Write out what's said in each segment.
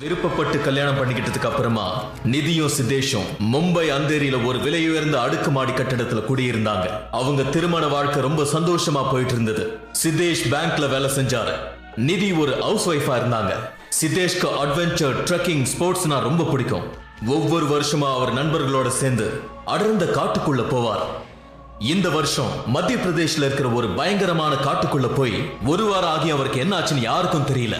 விருப்பப்பட்டு கல்யாணம் பண்ணிக்கிட்டதுக்கு அப்புறமா நிதியும் சித்தேஷும் மும்பை அந்தேரியில ஒரு விலையுயர்ந்த அடுக்குமாடி கட்டடத்துல குடியிருந்தாங்க. அவங்க திருமண வாழ்க்கை ரொம்ப சந்தோஷமா போயிட்டு இருந்தது. சித்தேஷ் பேங்க்ல வேலை செஞ்சாரு. நிதி ஒரு ஹவுஸ் ஒய்ஃபா இருந்தாங்க. சித்தேஷ்க்கு அட்வென்ச்சர், ட்ரெக்கிங், ஸ்போர்ட்ஸ்னா ரொம்ப பிடிக்கும். ஒவ்வொரு வருஷமா அவர் நண்பர்களோட சேர்ந்து அடர்ந்த காட்டுக்குள்ள போவார். இந்த வருஷம் மத்திய பிரதேஷ்ல இருக்கிற ஒரு பயங்கரமான காட்டுக்குள்ள போய் ஒரு வாரம் ஆகி அவருக்கு என்ன ஆச்சுன்னு யாருக்கும் தெரியல.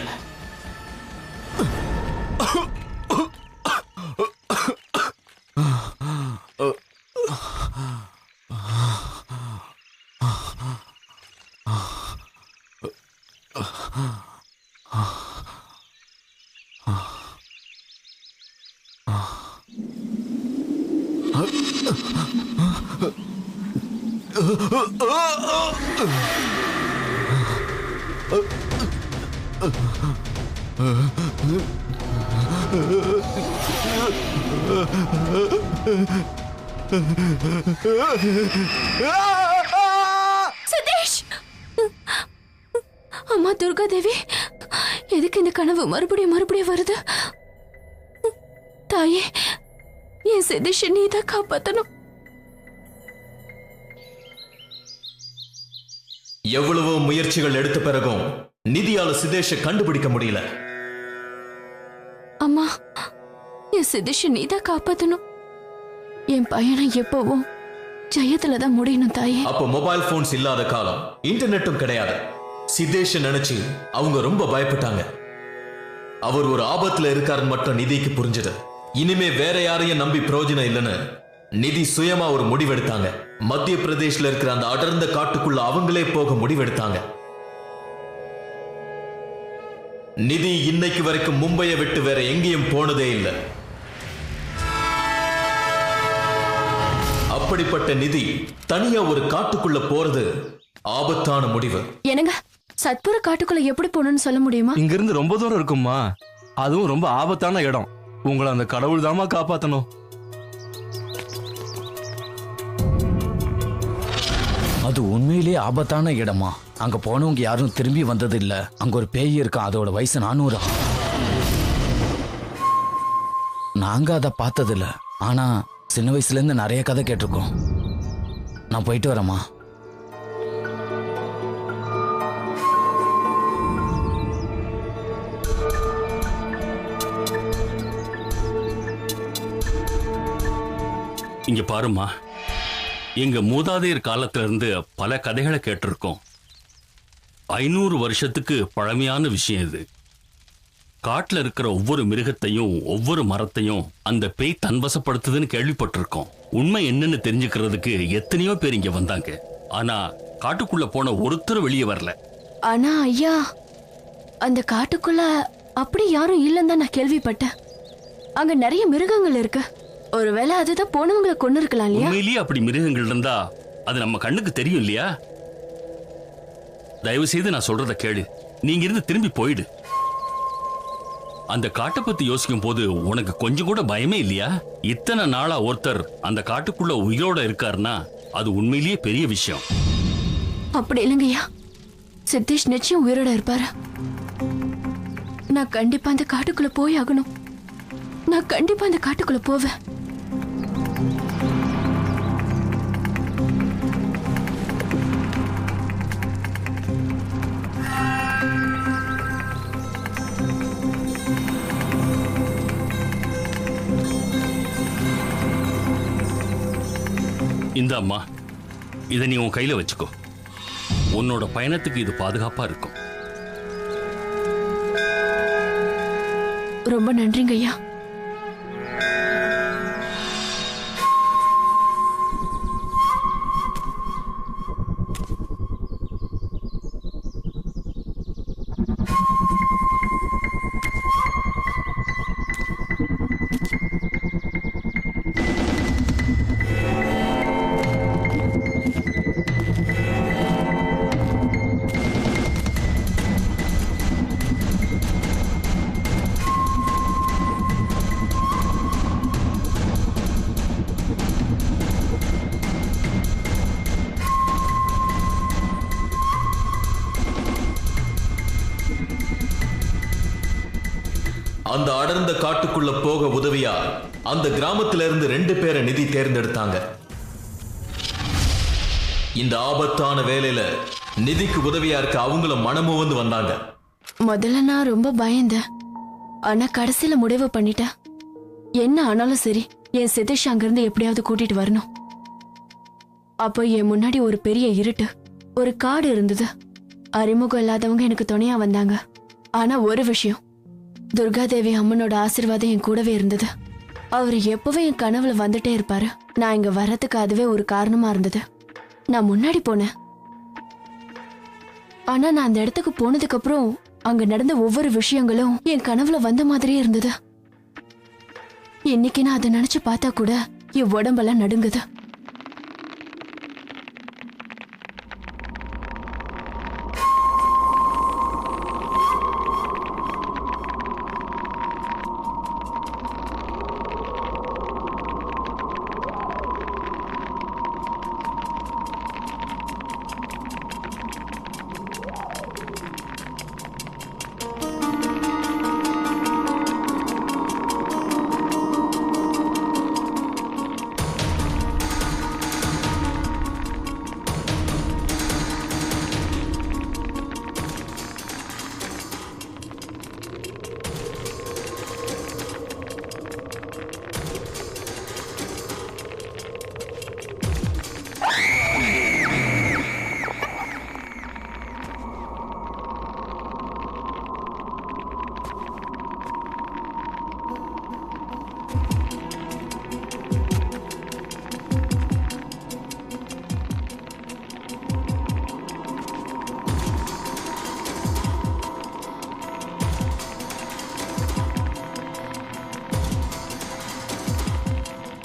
சதீஷ், அம்மா துர்கா தேவி, எதுக்கு இந்த கனவு மறுபடியும் வருது? தாயே, என் சதீஷ் நீதான் காப்பாத்தணும். எவ்வளவோ முயற்சிகள் எடுத்த பிறகும் நிதியால சிதேஷை கண்டுபிடிக்க முடியல. அம்மா, என் சதீஷ் நீதான் காப்பாத்தணும். என் பையனை எப்பவும் ஜெயத்துலதான் முடியணும் தாயே. அப்போ மொபைல் போன்ஸ் இல்லாத காலம், இன்டர்நெட்டும் கிடையாது. சிதேஷ் நினைச்சு அவங்க ரொம்ப பயப்பட்டாங்க. அவர் ஒரு ஆபத்துல இருக்காருன்னு மட்டும் நிதிக்கு புரிஞ்சது. இனிமே வேற யாரையும் நம்பி பிரயோஜனம் இல்லைன்னு நிதி சுயமா ஒரு முடிவெடுத்தாங்க. மத்திய பிரதேஷ்ல இருக்கிற அந்த அடர்ந்த காட்டுக்குள்ள அவங்களே போக முடிவெடுத்தாங்க. நிதி இன்னைக்கு வரைக்கும் மும்பையை விட்டு வேற எங்கேயும் போனதே இல்லை. அப்படிப்பட்ட நிதி தனியா ஒரு காட்டுக்குள்ள போறது ஆபத்தான முடிவு. என்னங்க, சத்புர காட்டுக்குள்ள எப்படி போகணும்னு சொல்ல முடியுமா? இங்க இருந்து ரொம்ப தூரம் இருக்குமா, அதுவும் ரொம்ப ஆபத்தான இடம். உங்களை அந்த கடவுள் தாமா காப்பாத்தணும். அது உண்மையிலேயே ஆபத்தான இடமா? அங்க போனவங்க யாரும் திரும்பி வந்தது இல்ல. அங்க ஒரு பேய் இருக்கான், அதோட வயசு 400. நாங்க அதை பார்த்தது இல்ல, ஆனா சின்ன வயசுல இருந்து நிறைய கதை கேட்டிருக்கோம். நான் போயிட்டு வரேம்மா. இங்க பாருமா, எங்க மூதாதையர் காலத்துல இருந்து பல கதைகளை கேட்டிருக்கோம். 500 வருஷத்துக்கு பழமையான விஷயம் இது. காட்டுல இருக்கிற ஒவ்வொரு மிருகத்தையும் ஒவ்வொரு மரத்தையும் அந்த பேய் தன்வசப்படுத்துதுன்னு கேள்விப்பட்டிருக்கோம். உண்மை என்னன்னு தெரிஞ்சுக்கிறதுக்கு எத்தனையோ பேர் இங்க வந்தாங்க. ஆனா காட்டுக்குள்ள போன ஒருத்தர் வெளியே வரல. ஆனா ஐயா, அந்த காட்டுக்குள்ள அப்படி யாரும் இல்லைன்னு தான் நான் கேள்விப்பட்டேன். அங்க நிறைய மிருகங்கள் இருக்கு. ஒருவேளை அதுதான் போனவங்களை கொண்டு இருக்கலாம் இல்லையா? உண்மையிலேயே அப்படி மிருகங்கள் இருந்தா அது நம்ம கண்ணுக்கு தெரியும் இல்லையா? தயவு செய்து நான் சொல்றத கேளு. நீங்க இருந்து திரும்பி போயிடு. அந்த காட்டை பத்தி யோசிக்கும் போது உனக்கு கொஞ்சம் கூட பயமே இல்லையா? இத்தனை நாளா ஒருத்தர் அந்த காட்டுக்குள்ள உயிரோட இருக்காருன்னா அது உண்மையிலேயே பெரிய விஷயம். அப்படி இல்லைங்கய்யா, சித்தேஷ் நிச்சயம் உயிரோட இருப்பாரு. நான் கண்டிப்பா அந்த காட்டுக்குள்ள போய் ஆகணும். நான் கண்டிப்பா அந்த காட்டுக்குள்ள போவேன். இந்த அம்மா, இதை நீ உன் கையில வச்சுக்கோ. உன்னோட பயணத்துக்கு இது பாதுகாப்பா இருக்கும். ரொம்ப நன்றிங்க ஐயா. அந்த அடர்ந்த காட்டுக்குள்ள போக உதவியா அந்த கிராமத்துல இருந்து 2 பேரை நிதி தேர்ந்தெடுத்தாங்க. இந்த ஆபத்தான வேலையில நிதிக்கு உதவியா இருக்க அவங்களும் மனமும் வந்து வந்தாங்க. முதல்ல நான் ரொம்ப பயந்தேன். ஆனா கடைசியில முடிவு பண்ணிட்டேன். என்ன ஆனாலும் சரி, என் சிதேஷ் அங்கிருந்து எப்படியாவது கூட்டிட்டு வரணும். அப்போ என் முன்னாடி ஒரு பெரிய இருட்டு, ஒரு காடு இருந்தது. அறிமுகம் இல்லாதவங்க எனக்கு துணையா வந்தாங்க. ஆனா ஒரு விஷயம், துர்காதேவி அம்மனோட ஆசீர்வாதம் என் கூடவே இருந்தது. அவர் எப்பவும் என் கனவுல வந்துட்டே இருப்பாரு. நான் இங்க வர்றதுக்கு அதுவே ஒரு காரணமா இருந்தது. நான் முன்னாடி போனேன். ஆனா நான் அந்த இடத்துக்கு போனதுக்கு அப்புறம் அங்க நடந்த ஒவ்வொரு விஷயங்களும் என் கனவுல வந்த மாதிரியே இருந்தது. இன்னைக்கு நான் அதை நினைச்சு பார்த்தா கூட என் உடம்பெல்லாம் நடுங்குது.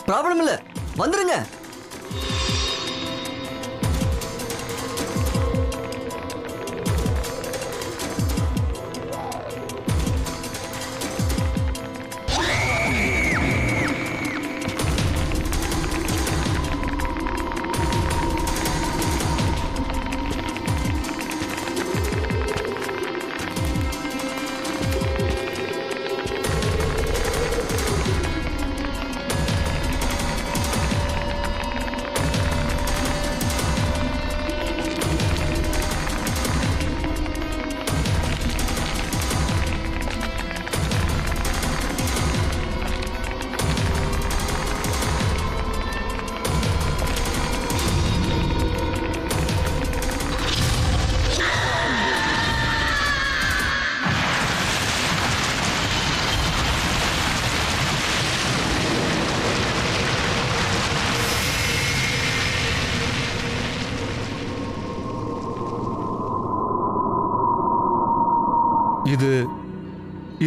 ப்ராப்ளம் இல்ல, வந்துருங்க.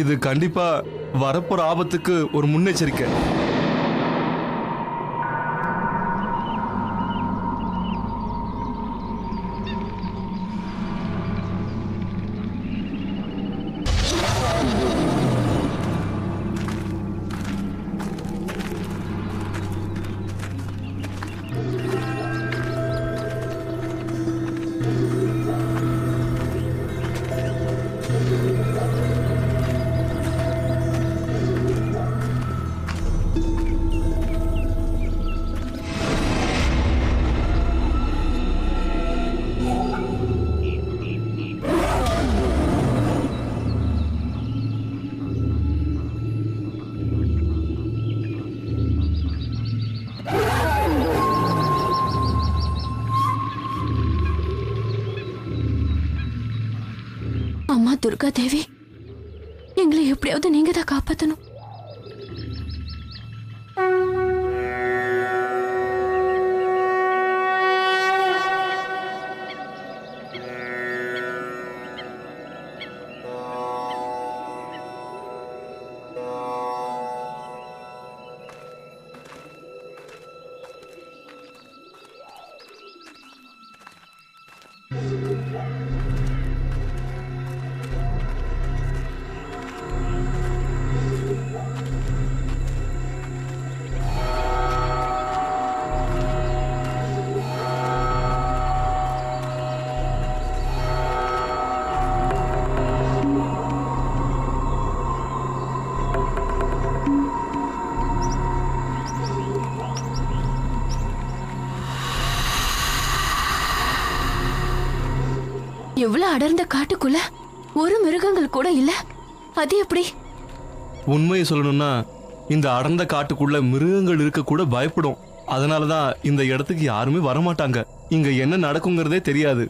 இது கண்டிப்பா வரப்போற ஆபத்துக்கு ஒரு முன்னெச்சரிக்கை. அம்மா துர்கா தேவி, எங்களை எப்படியாவது நீங்க தான் காப்பாத்தணும். எவ்வளவு அடர்ந்த காட்டுக்குள்ள ஒரு மிருகங்கள் கூட இல்ல. அது எப்படி? உண்மையை சொல்லணும்னா இந்த அடர்ந்த காட்டுக்குள்ள மிருகங்கள் இருக்க கூட பயப்படும். அதனாலதான் இந்த இடத்துக்கு யாருமே வரமாட்டாங்க. இங்க என்ன நடக்குங்கிறதே தெரியாது.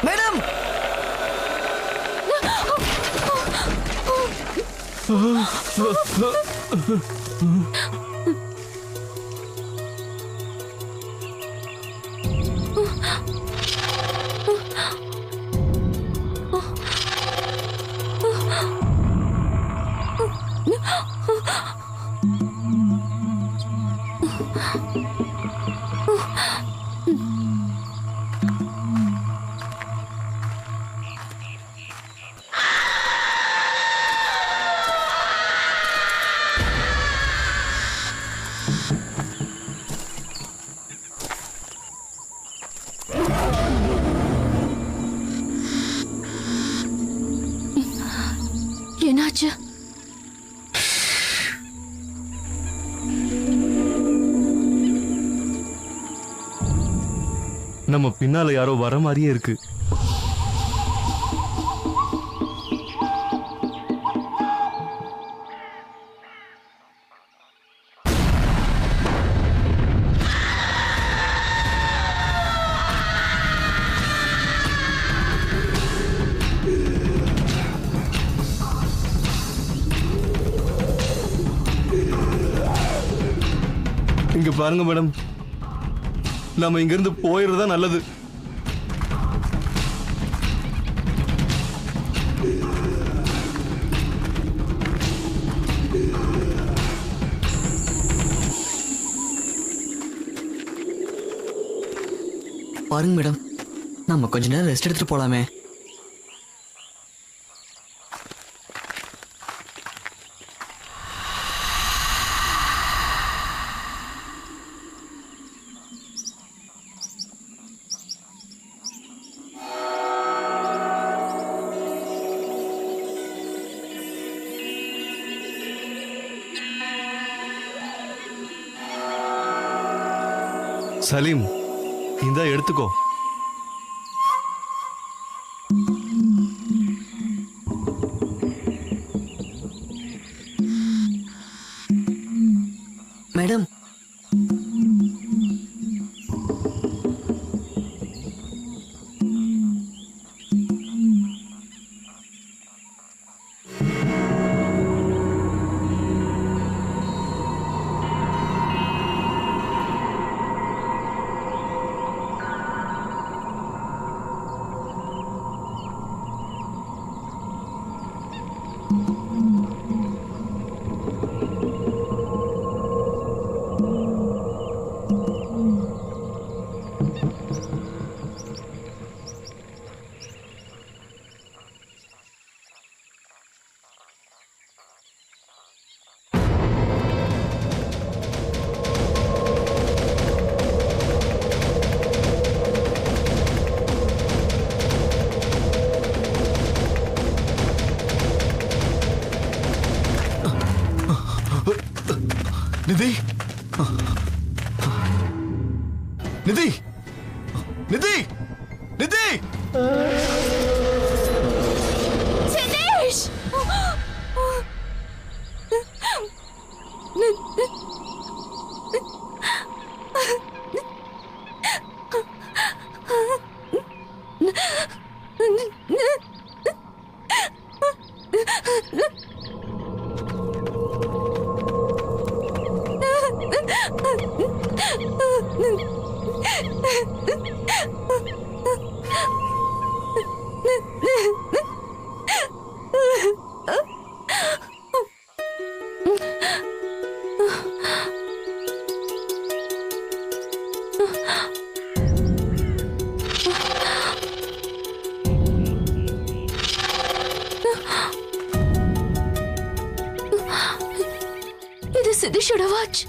மேடம், என்னாச்சு? நம்ம பின்னால யாரோ வர மாதிரியே இருக்கு. இங்க பாருங்க மேடம், நம்ம இங்க இருந்து போயிடுறதா நல்லது. பாருங்க மேடம், நம்ம கொஞ்ச நேரம் ரெஸ்ட் எடுத்துட்டு போலாமே. சலீம், இந்த எடுத்துக்கோ. மேடம், நிதி, நிதி, நிதி, நிதி. சிதேஷ்! சிதிஷோட வாட்ச்.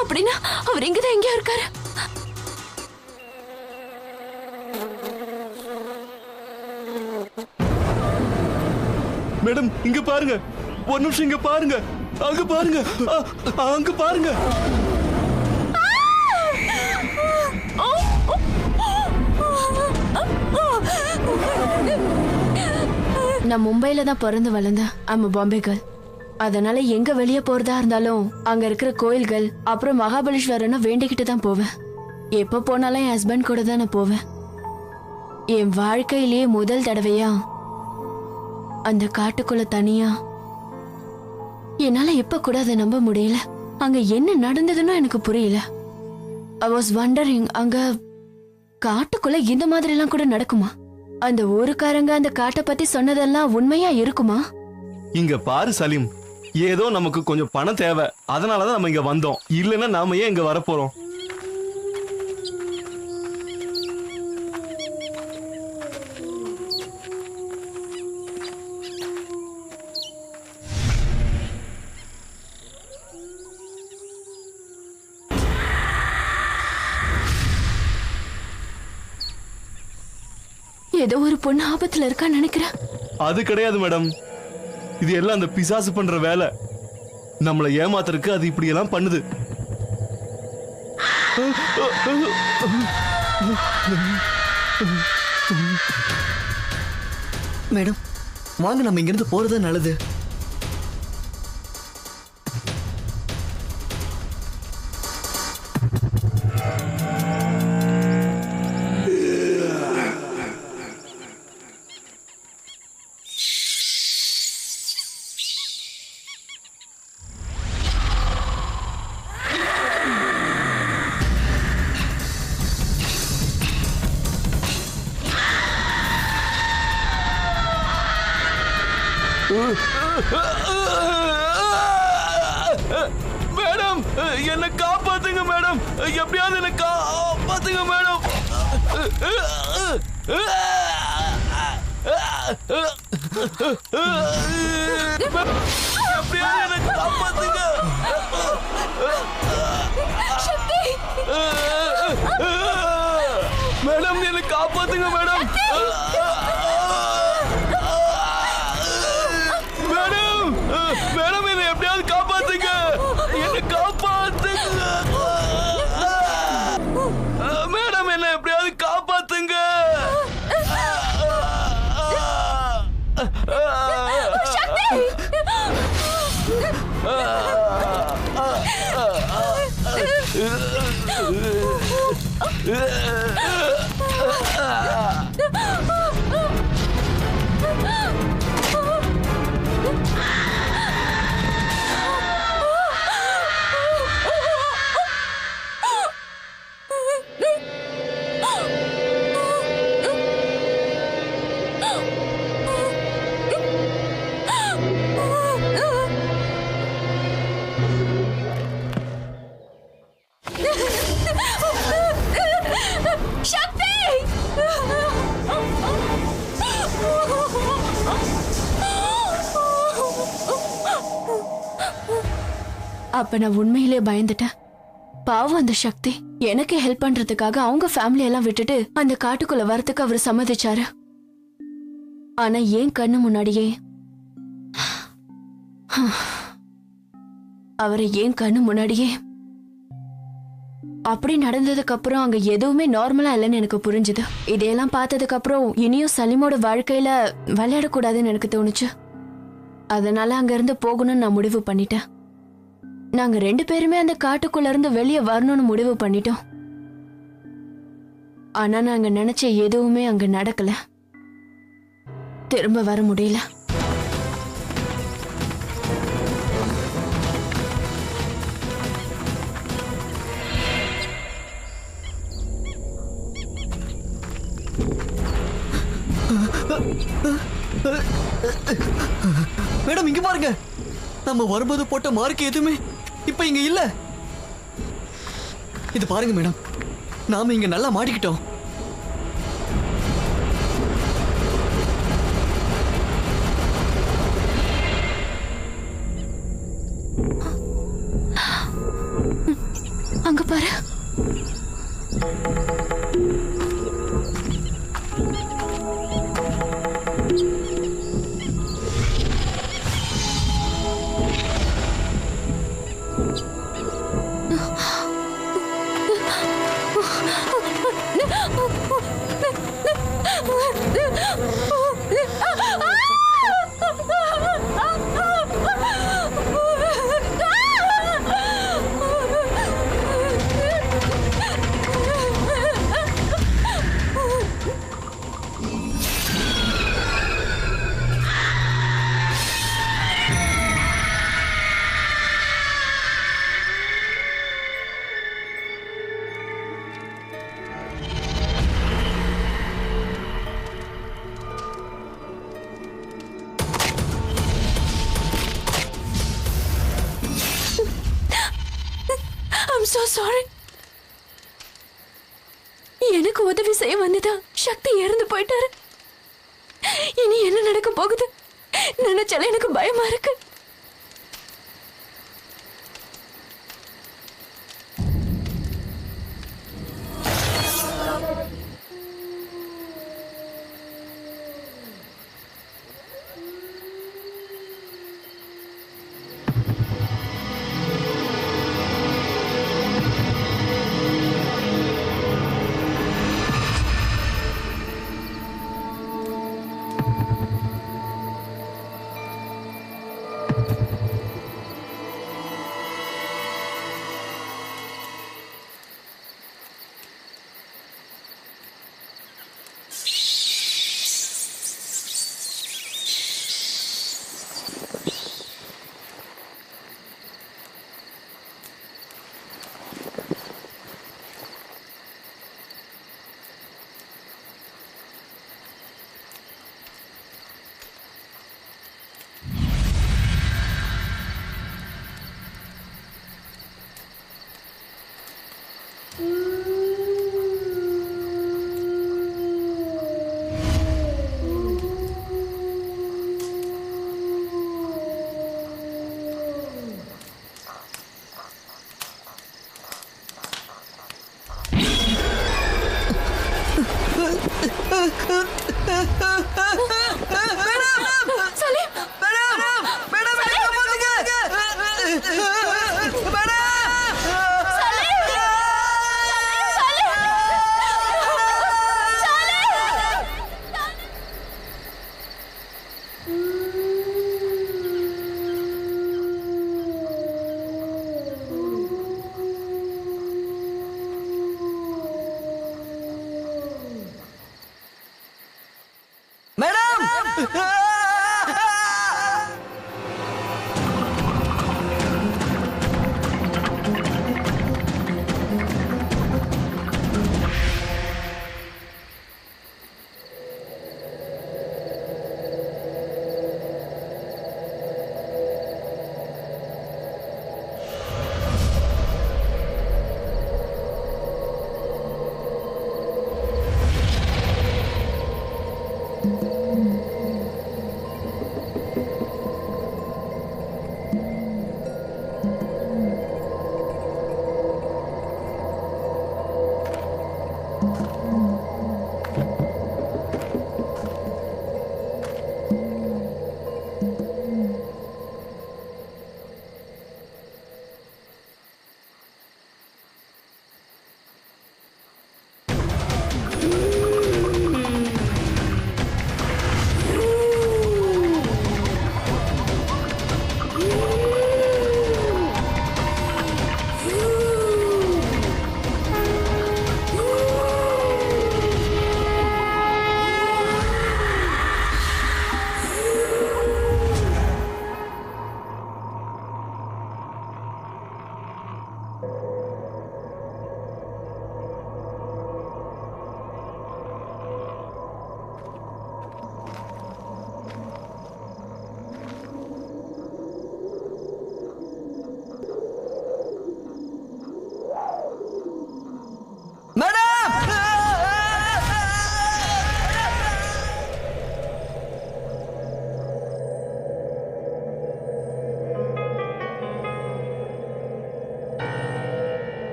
அப்படின்னா அவர் இங்கதான் எங்கேயா இருக்காரு. மேடம் இங்க பாருங்க, ஒரு நிமிஷம் இங்க பாருங்க, அங்க பாருங்க, அங்க பாருங்க. நான் மும்பைல தான் பிறந்து வளர்ந்தேன். I'm a Bombay girl. அதனால எங்க வெளியே போறதா இருந்தாலும் அங்க இருக்கிற கோயில்கள் அப்புறம் மகாபலேஸ்வரனை வேண்டிக்கிட்டு தான் போவேன். எப்ப போனாலும் என் ஹஸ்பண்ட் கூட தான் நான் போவேன். என் வாழ்க்கையிலேயே முதல் தடவையா அந்த காட்டுக்குள்ள தனியா என்னால இப்ப கூட அதை நம்ப முடியல. அங்க என்ன நடந்ததுன்னு எனக்கு புரியல. I was wondering, அங்க காட்டுக்குள்ள இந்த மாதிரி எல்லாம் கூட நடக்குமா? அந்த ஊருக்காரங்க அந்த காட்டை பத்தி சொன்னதெல்லாம் உண்மையா இருக்குமா? இங்க பாரு சலீம், ஏதோ நமக்கு கொஞ்சம் பணம் தேவை, அதனாலதான் நம்ம இங்க வந்தோம். இல்லைன்னா நாம ஏன் இங்க வரப்போறோம்? ஏதோ ஒரு பொண்ணு ஆபத்துல இருக்கான்னு நினைக்கிறேன். அது கிடையாது மேடம், இது எல்லாம் அந்த பிசாசு பண்ற வேலை. நம்மளை ஏமாத்துறதுக்கு அது இப்படி எல்லாம் பண்ணுது. மேடம் வாங்க, நம்ம இங்கிருந்து போறது நல்லது. மேடம் என்ன காப்பாத்துங்க மேடம், எப்படியாவது என்ன காப்பாத்துங்க மேடம். எப்படியாவது என்ன காப்பாத்துங்க மேடம், என்ன காப்பாத்துங்க மேடம். மேடம் என்ன எப்படியாவது காப்பாத்துங்க, என்ன காப்பாத்துங்க மேடம், என்ன எப்படியாவது காப்பாத்துங்க. அப்ப நான் உண்மையிலே பயந்துட்டேன். பாவம் அந்த சக்தி எனக்கு ஹெல்ப் பண்றதுக்காக அவங்க ஃபேமிலி எல்லாம் விட்டுட்டு அந்த காட்டுக்குள்ள வரத்துக்கு அவர் சம்மதிச்சாரு. ஆனா ஏன் கண்ணு முன்னாடியே அவரை ஏன் கண்ணு முன்னாடியே அப்படி நடந்ததுக்கு அப்புறம் அங்க எதுவுமே நார்மலா இல்லைன்னு எனக்கு புரிஞ்சுது. இதையெல்லாம் பார்த்ததுக்கு அப்புறம் இனியும் சலீமோட வாழ்க்கையில விளையாடக்கூடாதுன்னு எனக்கு தோணுச்சு. அதனால அங்க இருந்து போகணும்னு நான் முடிவு பண்ணிட்டேன். நாங்க 2 பேருமே அந்த காட்டுக்குள்ள இருந்து வெளியே வரணும்னு முடிவு பண்ணிட்டோம். ஆனா நாங்க நினைச்ச எதுவுமே அங்க நடக்கல. திரும்ப வர முடியல. மேடம் இங்க பாருங்க, நம்ம வரும்போது போட்ட மார்க் எதுவுமே இப்ப இங்க இல்ல. இது பாருங்க மேடம், நாம இங்க நல்லா மாட்டிக்கிட்டோம். so sorry. எனக்கு உதவி செய்ய வந்ததா சக்தி இறந்து போயிட்டாரு. இனி என்ன நடக்க போகுது நினைச்சாலே எனக்கு பயமா இருக்கு.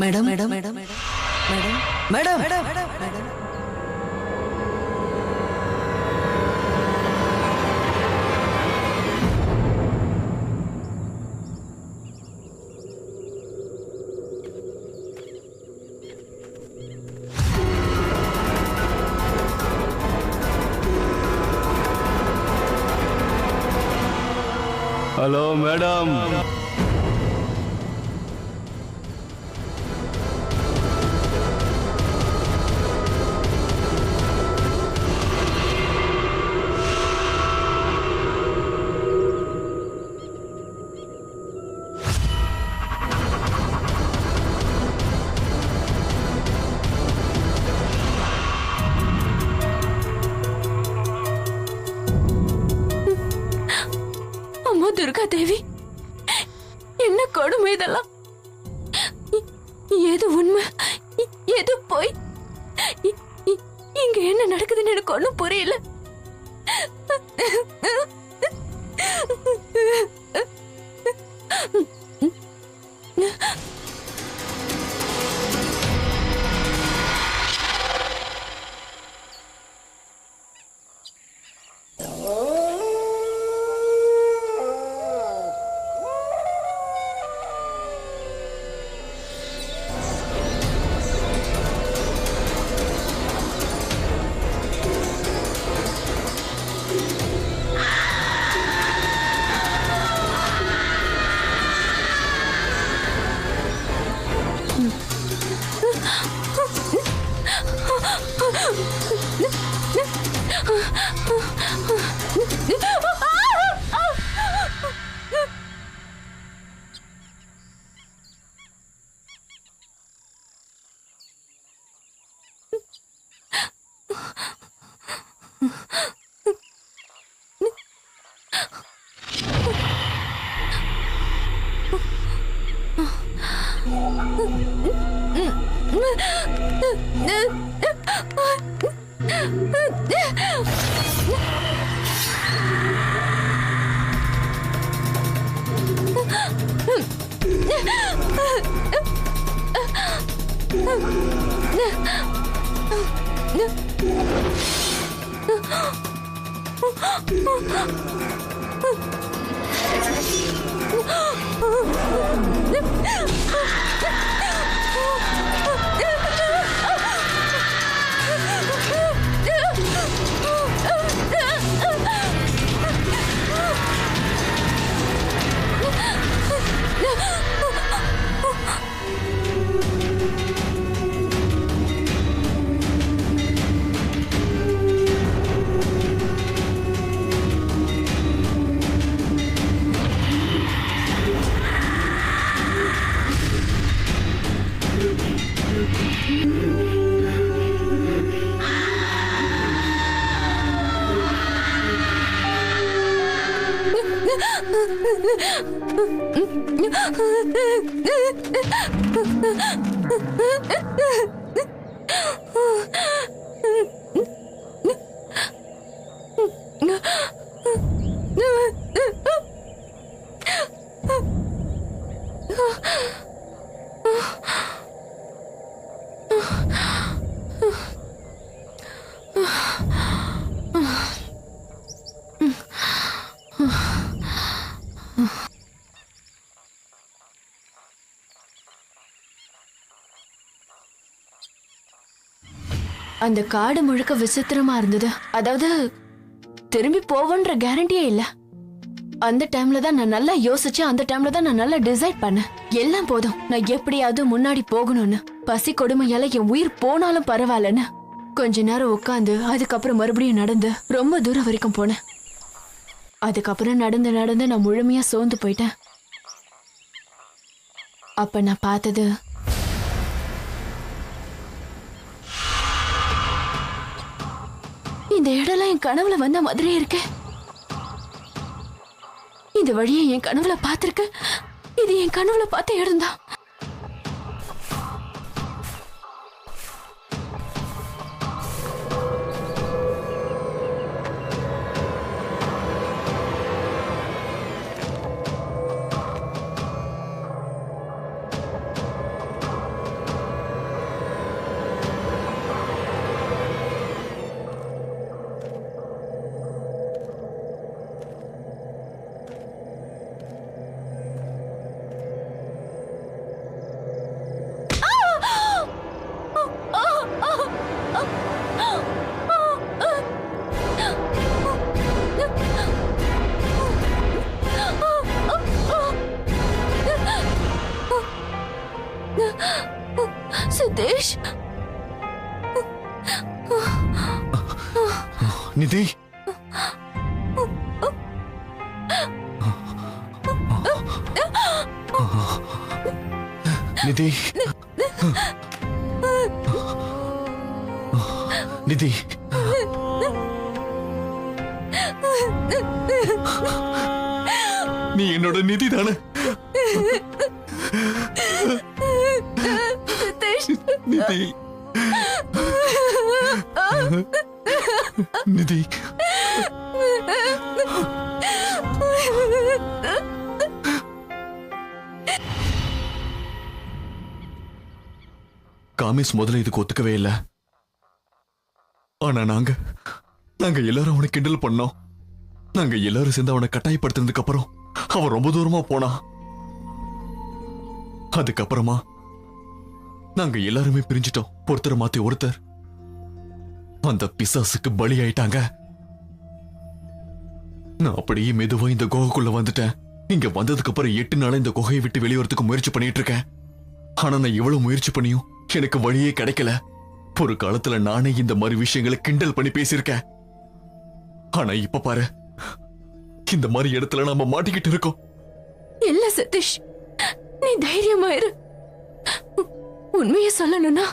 Madam madam madam madam madam madam. Hello madam. அம்மா துர்கா தேவி, என்ன கொடுமை இதெல்லாம்? எது உண்மை, எது போய்? இங்க என்ன நடக்குதுன்னு எனக்கு ஒண்ணும் புரியல. அந்த காடு முழுக்க விசித்திரமா இருந்தது. அதாவது திரும்பி போவன்ற கேரண்டியே இல்ல. அந்த டைம்ல தான் நான் நல்லா யோசிச்சேன். அந்த டைம்ல தான் நான் நல்லா டிசைட் பண்ணேன். எல்லாம் போதும், நான் எப்படியாவது முன்னாடி போகணும்னு. பசி கொடுமையால என் உயிர் போனாலும் பரவாயில்லன்னு கொஞ்ச நேரம் உட்காந்து அதுக்கப்புறம் மறுபடியும் நடந்து ரொம்ப தூரம் வரைக்கும் போனேன். அதுக்கப்புறம் நடந்து நடந்து நான் முழுமையா சோர்ந்து போயிட்டேன். அப்ப நான் பார்த்தது இந்த இடம்லாம் என் கனவுல வந்த மாதிரியே இருக்கு. இந்த வழியை என் கனவுல பார்த்திருக்க. இது என் கனவுல பார்த்த இடம் தான். சிதேஷ், நிதி, நிதி, நிதி, நீ என்னோட நிதி தானே? சிதேஷ், நிதி, நிதி, காமிஸ் முதல்ல இதுக்கு ஒத்துக்கவே இல்லை. ஆனா நாங்க எல்லாரும் அவனை கிண்டல் பண்ணோம். நாங்க எல்லாரும் சேர்ந்து அவனை கட்டாயப்படுத்தினதுக்கு அப்புறம் அவன் ரொம்ப தூரமா போனா. அதுக்கப்புறமா நாங்க எல்லாருமே பிரிஞ்சிட்டோம். ஒருத்தரை மாத்தி ஒருத்தர் அந்த பிசாசுக்கு பலி ஆயிட்டாங்க. நான் அப்படியே மெதுவா இந்த குகைக்குள்ள வந்துட்டேன். இங்க வந்ததுக்கு அப்புறம் 8 நாளா இந்த குகையை விட்டு வெளியேறதுக்கு முயற்சி பண்ணிட்டு இருக்கேன். ஆனா நான் இவ்வளவு முயற்சி பண்ணியும் எனக்கு வழியே கிடைக்கல. ஒரு காலத்துல நானே இந்த மாதிரி விஷயங்களை கிண்டல் பண்ணி பேசியிருக்கேன். ஆனா இப்ப பாரு, இந்த மாதிரி இடத்துல நாம மாட்டிக்கிட்டு இருக்கோம். இல்ல சதீஷ், நீ தைரியமா இரு. உண்மையை சொல்லணும்னா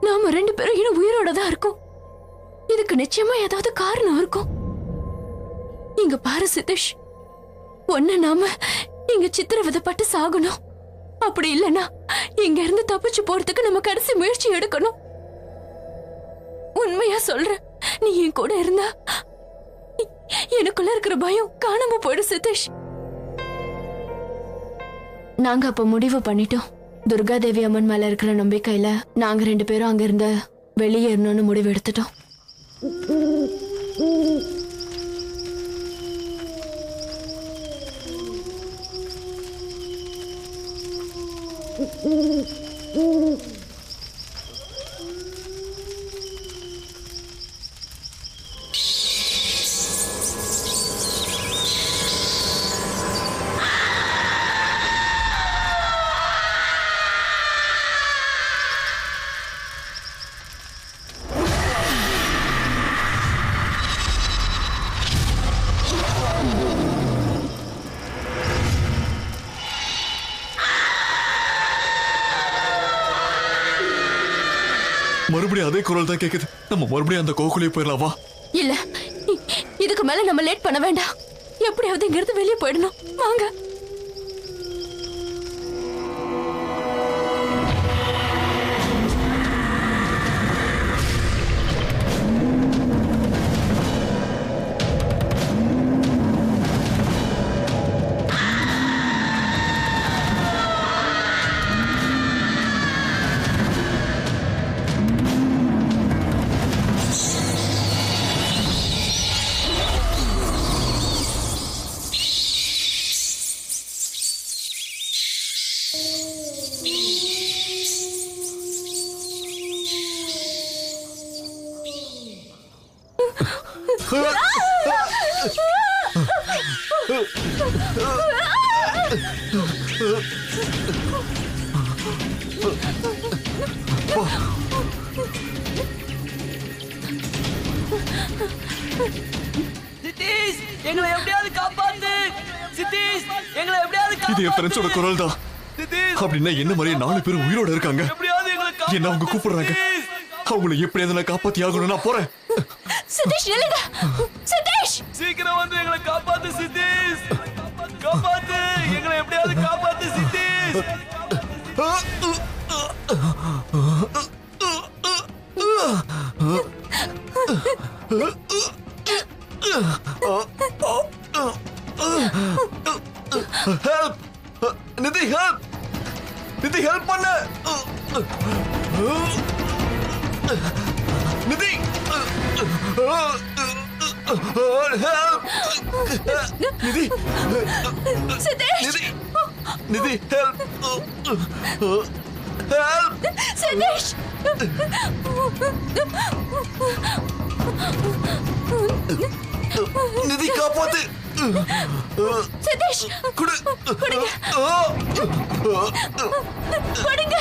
நாம 2 பேரும் இன்னும் உயிரோட தான் இருக்கோம். இதுக்கு நிச்சயமா ஏதாவது காரணம் இருக்கும். இங்க பாரு சதீஷ், ஒண்ணு நாம இங்க சித்திரவதைப்பட்டு சாகணும். அப்படி இல்லைன்னா இங்க இருந்து தப்பிச்சு போறதுக்கு நம்ம கடைசி முயற்சி எடுக்கணும். உண்மையா சொல்றேன், நீ என் கூட இருந்தா எனக்குள்ள இருக்கிற பயம் காணாம போயிடும் சதீஷ். நாங்க அப்ப முடிவு பண்ணிட்டோம். துர்காதேவி அம்மன் மேல இருக்கிற நம்பிக்கையில நாங்க 2 பேரும் அங்க இருந்து வெளியேறணும்னு முடிவு எடுத்துட்டோம். மறுபடியும் அதே குரல் தான் கேக்குது. நம்ம மறுபடியும் அந்த கோகுலே போயிடலாம் வா. இல்ல, இதுக்கு மேல நம்ம லேட் பண்ண வேண்டாம். எப்படியாவது இங்க இருந்து வெளியே போயிடணும். வாங்க. சித்தீஷ், எங்களை எப்படியாவது காப்பாத்து. சித்தீஷ், எங்களை எப்படியாவது இது என் ஃப்ரெண்ட்ஸோட குரல் தான். அப்படின்னா என்ன மாதிரி 4 பேரும் உயிரோட இருக்காங்க. என்ன அவங்க கூப்பிடுறாங்க. அவங்களை எப்படியாவது நான் காப்பாத்தி ஆகணும். நான் போறேன். சதீஷ் நில்லுங்க. சதீஷ், சீக்கிரம் வந்து எங்களை காப்பாத்து சித்தீஷ். காப்பாத்து, எங்களை எப்படியாவது காப்பாத்து சித்தீஷ். ஹெல்ப் நிதி, ஹெல்ப் நிதி, ஹெல்ப் பண்ணு நிதி, ஹெல்ப் நிதி, சதீஷ், நிதி, நிதி, ஹெல்ப் ஹெல்ப் சதீஷ். நிதி, காப்பாத்து. சதீஷ், குடு, கொடுங்க. கொடுங்க.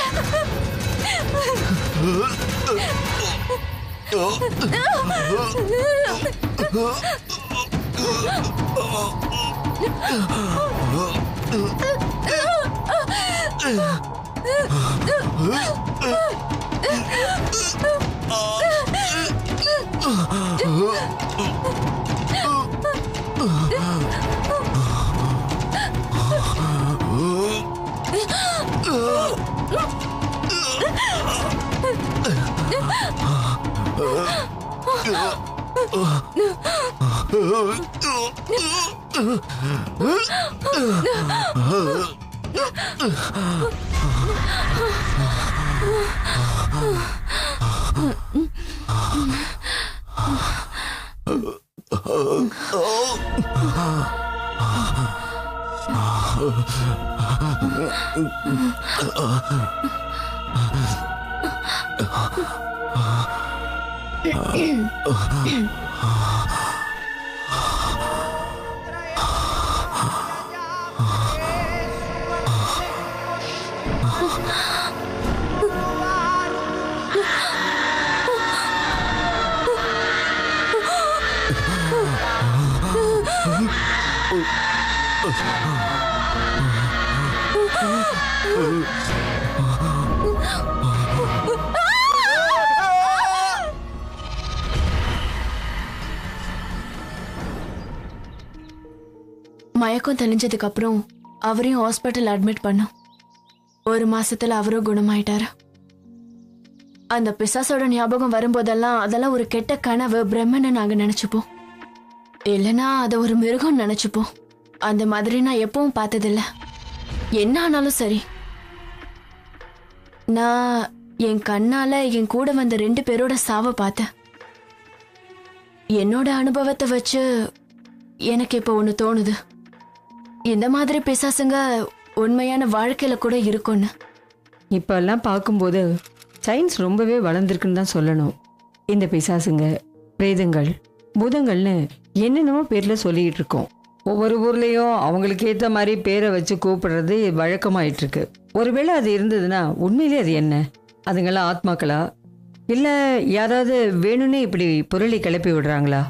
மயக்கம் தெளிஞ்சதுக்கு அப்புறம் அவரையும் ஹாஸ்பிட்டல் அட்மிட் பண்ணோம். 1 மாசத்துல அவரும் குணமாயிட்டாரு. அந்த பிசாசோட ஞாபகம் வரும்போதெல்லாம் அதெல்லாம் ஒரு கெட்ட கனவு, பிரம்மன்னு நாங்க நினைச்சுப்போம். இல்லைன்னா அதை ஒரு மிருகம் நினைச்சுப்போம். அந்த மாதிரி நான் எப்பவும் பார்த்ததில்ல. என்ன ஆனாலும் சரி, நான் என் கண்ணால என் கூட வந்த 2 பேரோட சாவை பார்த்தேன். என்னோட அனுபவத்தை வச்சு எனக்கு இப்போ ஒன்று தோணுது. இந்த மாதிரி பிசாசுங்க உண்மையான வாழ்க்கையில கூட இருக்கும்னு. இப்பெல்லாம் பார்க்கும்போது சயின்ஸ் ரொம்பவே வளர்ந்துருக்குன்னு தான் சொல்லணும். இந்த பிசாசுங்க, பிரேதங்கள், பூதங்கள்னு என்னென்னமோ பேர்ல சொல்லிட்டு இருக்கோம். ஒவ்வொரு ஊர்லேயும் அவங்களுக்கு ஏற்ற மாதிரி பேரை வச்சு கூப்பிடுறது வழக்கமாயிட்டு இருக்கு. ஒருவேளை அது இருந்ததுன்னா உண்மையிலே அது என்ன? அதுங்கெல்லாம் ஆத்மாக்களா? இல்லை யாராவது வேணும்னே இப்படி பொருளை கிளப்பி விடுறாங்களா?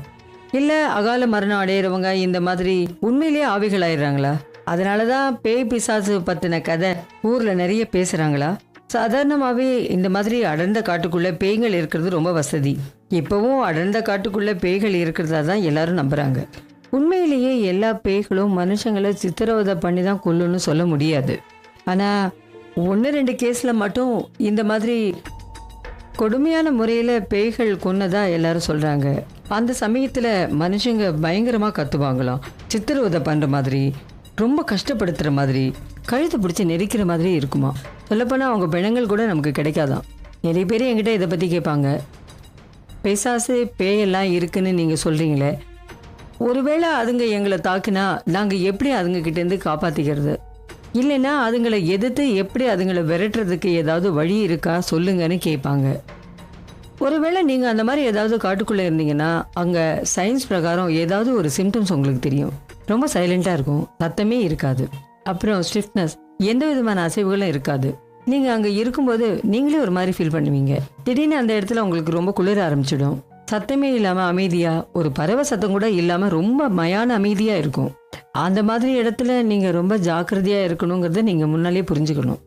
இல்லை அகால மரணம் அடையிறவங்க இந்த மாதிரி உண்மையிலேயே ஆவிகள் ஆயிடுறாங்களா? அதனால தான் பேய் பிசாசு பற்றின கதை ஊரில் நிறைய பேசுகிறாங்களா? சாதாரணமாகவே இந்த மாதிரி அடர்ந்த காட்டுக்குள்ளே பேய்கள் இருக்கிறது ரொம்ப வசதி. இப்போவும் அடர்ந்த காட்டுக்குள்ளே பேய்கள் இருக்கிறதா தான் எல்லாரும் நம்புகிறாங்க. உண்மையிலேயே எல்லா பேய்களும் மனுஷங்களை சித்திரவதை பண்ணி தான் கொல்லுன்னு சொல்ல முடியாது. ஆனால் 1-2 கேஸில் மட்டும் இந்த மாதிரி கொடுமையான முறையில் பேய்கள் கொன்னதா எல்லாரும் சொல்கிறாங்க. அந்த சமயத்தில் மனுஷங்க பயங்கரமாக கத்துவாங்களாம். சித்திரவதை பண்ணுற மாதிரி, ரொம்ப கஷ்டப்படுத்துகிற மாதிரி, கழுத்தை பிடிச்சி நெரிக்கிற மாதிரி இருக்குமா. சொல்லப்போனால் அவங்க பிணங்கள் கூட நமக்கு கிடைக்காதான். நிறைய பேர் என்கிட்ட இதை பற்றி கேட்பாங்க. பிசாசு பேயெல்லாம் இருக்குன்னு நீங்கள் சொல்கிறீங்களே, ஒருவேளை அதுங்க எங்களை தாக்குனா நாங்கள் எப்படி அதுங்கக்கிட்டேருந்து காப்பாற்றிக்கிறது? இல்லைன்னா அதுங்களை எதிர்த்து எப்படி அதுங்களை விரட்டுறதுக்கு ஏதாவது வழி இருக்கா சொல்லுங்கன்னு கேட்பாங்க. ஒருவேளை நீங்கள் அந்த மாதிரி ஏதாவது காட்டுக்குள்ளே இருந்தீங்கன்னா அங்கே சயின்ஸ் பிரகாரம் ஏதாவது ஒரு சிம்டம்ஸ் உங்களுக்கு தெரியும். ரொம்ப சைலண்ட்டாக இருக்கும், சத்தமே இருக்காது. அப்புறம் ஸ்டிஃப்னஸ், எந்த விதமான அசைவுகளும் இருக்காது. நீங்கள் அங்கே இருக்கும்போது நீங்களே ஒரு மாதிரி ஃபீல் பண்ணுவீங்க. திடீர்னு அந்த இடத்துல உங்களுக்கு ரொம்ப குளிர ஆரம்பிச்சிடும். சத்தமே இல்லாமல் அமைதியாக, ஒரு பறவை சத்தம் கூட இல்லாமல் ரொம்ப மயான அமைதியாக இருக்கும். அந்த மாதிரி இடத்துல நீங்கள் ரொம்ப ஜாக்கிரதையாக இருக்கணுங்கிறத நீங்கள் முன்னாலே புரிஞ்சுக்கணும்.